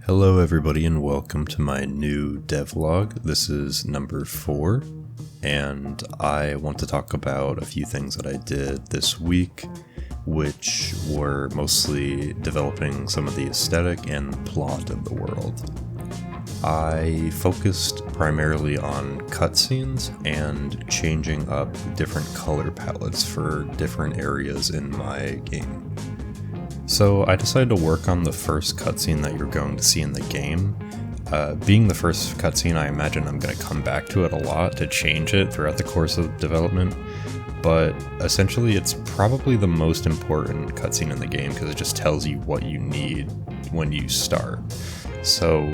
Hello everybody and welcome to my new devlog. This is number 4 and I want to talk about a few things that I did this week, which were mostly developing some of the aesthetic and plot of the world. I focused primarily on cutscenes and changing up different color palettes for different areas in my game. So I decided to work on the first cutscene that you're going to see in the game. Being the first cutscene, I imagine I'm going to come back to it a lot to change it throughout the course of development, but essentially it's probably the most important cutscene in the game because it just tells you what you need when you start. So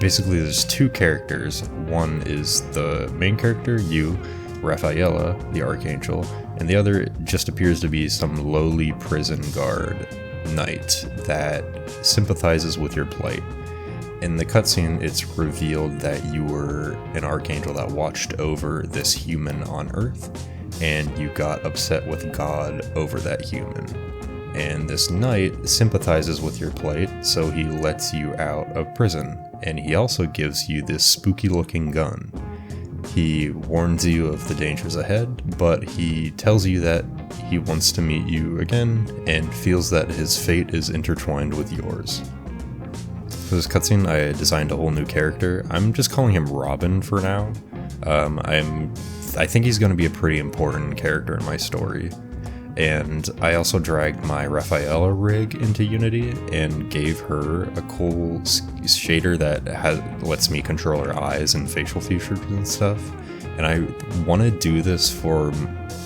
basically there's two characters. One is the main character, you, Rafaela, the Archangel, and the other just appears to be some lowly prison guard knight that sympathizes with your plight. In the cutscene, it's revealed that you were an archangel that watched over this human on Earth, and you got upset with God over that human. And this knight sympathizes with your plight, so he lets you out of prison, and he also gives you this spooky looking gun. He warns you of the dangers ahead, but he tells you that he wants to meet you again and feels that his fate is intertwined with yours. For this cutscene, I designed a whole new character. I'm just calling him Robin for now. I think he's going to be a pretty important character in my story. And I also dragged my Rafaela rig into Unity and gave her a cool shader that lets me control her eyes and facial features and stuff. And I want to do this for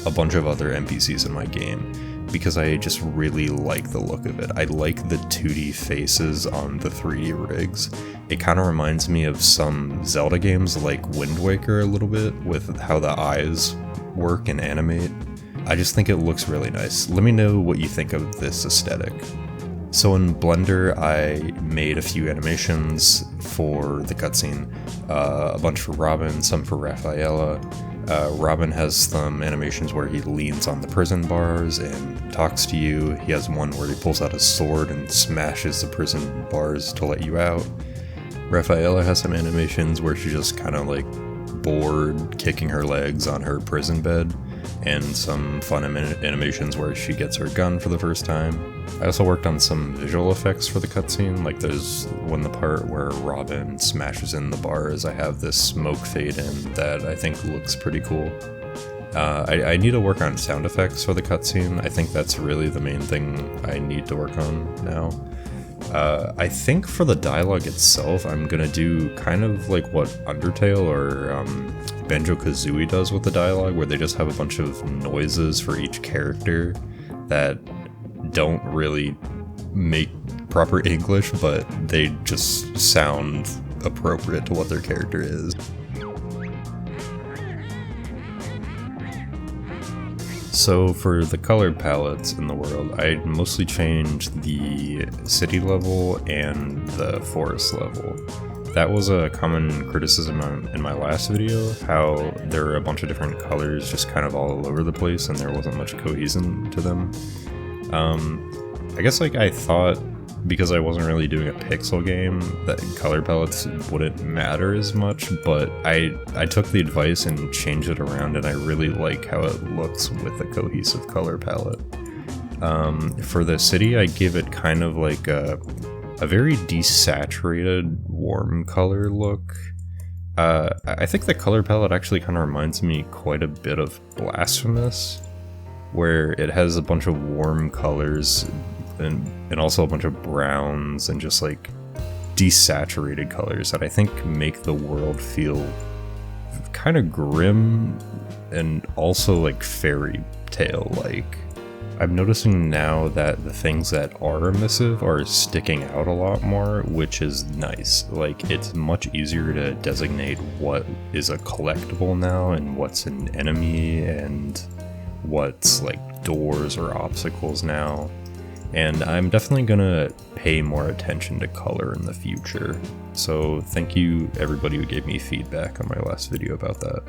a bunch of other NPCs in my game because I just really like the look of it. I like the 2D faces on the 3D rigs. It kind of reminds me of some Zelda games like Wind Waker a little bit with how the eyes work and animate. I just think it looks really nice. Let me know what you think of this aesthetic. So in Blender, I made a few animations for the cutscene, a bunch for Robin, some for Rafaela. Robin has some animations where he leans on the prison bars and talks to you. He has one where he pulls out his sword and smashes the prison bars to let you out. Rafaela has some animations where she's just kind of like bored, kicking her legs on her prison bed, and some fun animations where she gets her gun for the first time. I also worked on some visual effects for the cutscene, like there's the part where Robin smashes in the bars. I have this smoke fade in that I think looks pretty cool. I need to work on sound effects for the cutscene. I think that's really the main thing I need to work on now. I think for the dialogue itself, I'm gonna do kind of like what Undertale or Banjo-Kazooie does with the dialogue, where they just have a bunch of noises for each character that don't really make proper English, but they just sound appropriate to what their character is. So for the color palettes in the world, I mostly changed the city level and the forest level. That was a common criticism in my last video, how there were a bunch of different colors just kind of all over the place and there wasn't much cohesion to them. I guess I thought, because I wasn't really doing a pixel game, that color palettes wouldn't matter as much, but I took the advice and changed it around, and I really like how it looks with a cohesive color palette. For the city, I give it kind of like a very desaturated, warm color look. I think the color palette actually kind of reminds me quite a bit of Blasphemous, where it has a bunch of warm colors and also a bunch of browns and just like desaturated colors that I think make the world feel kind of grim and also like fairy tale like. I'm noticing now that the things that are emissive are sticking out a lot more, which is nice. Like, it's much easier to designate what is a collectible now and what's an enemy and what's like doors or obstacles now. And I'm definitely gonna pay more attention to color in the future. So thank you everybody who gave me feedback on my last video about that.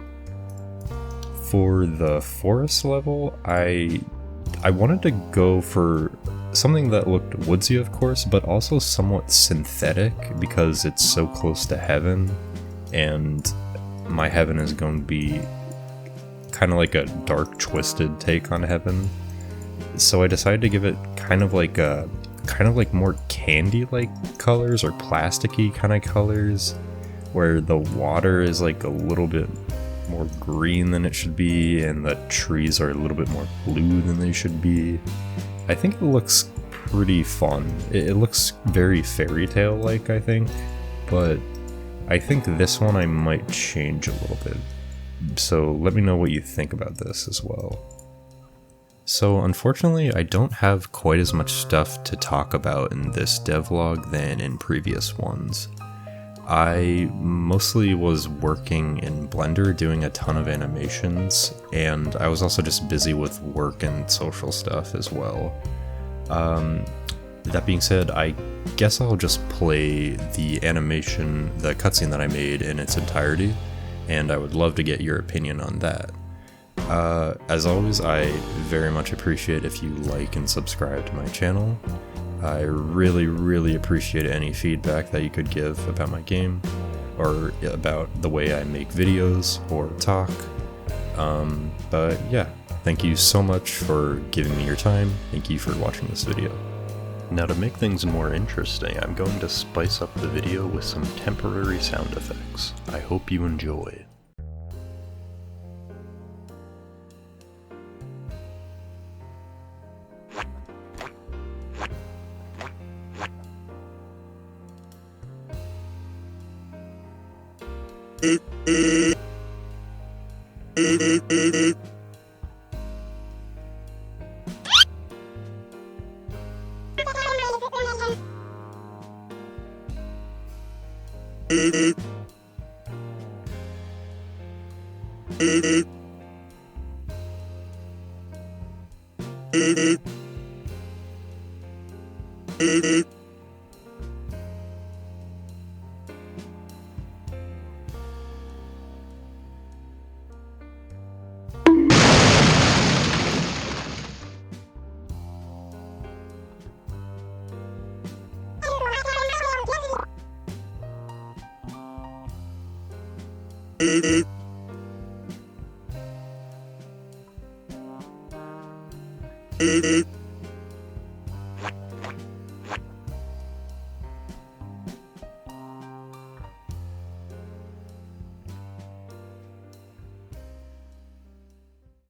For the forest level, I wanted to go for something that looked woodsy, of course, but also somewhat synthetic because it's so close to heaven, and my heaven is going to be kind of like a dark, twisted take on heaven. So I decided to give it kind of like more candy-like colors or plasticky kind of colors, where the water is like a little bit more green than it should be, and the trees are a little bit more blue than they should be. I think it looks pretty fun. It looks very fairy tale like, I think, but I think this one I might change a little bit. So let me know what you think about this as well. So unfortunately, I don't have quite as much stuff to talk about in this devlog than in previous ones. I mostly was working in Blender doing a ton of animations, and I was also just busy with work and social stuff as well. That being said, I guess I'll just play the cutscene that I made in its entirety, and I would love to get your opinion on that. As always, I very much appreciate if you like and subscribe to my channel. I really appreciate any feedback that you could give about my game, or about the way I make videos or talk. But yeah, thank you so much for giving me your time. Thank you for watching this video. Now, to make things more interesting, I'm going to spice up the video with some temporary sound effects. I hope you enjoy. Beep.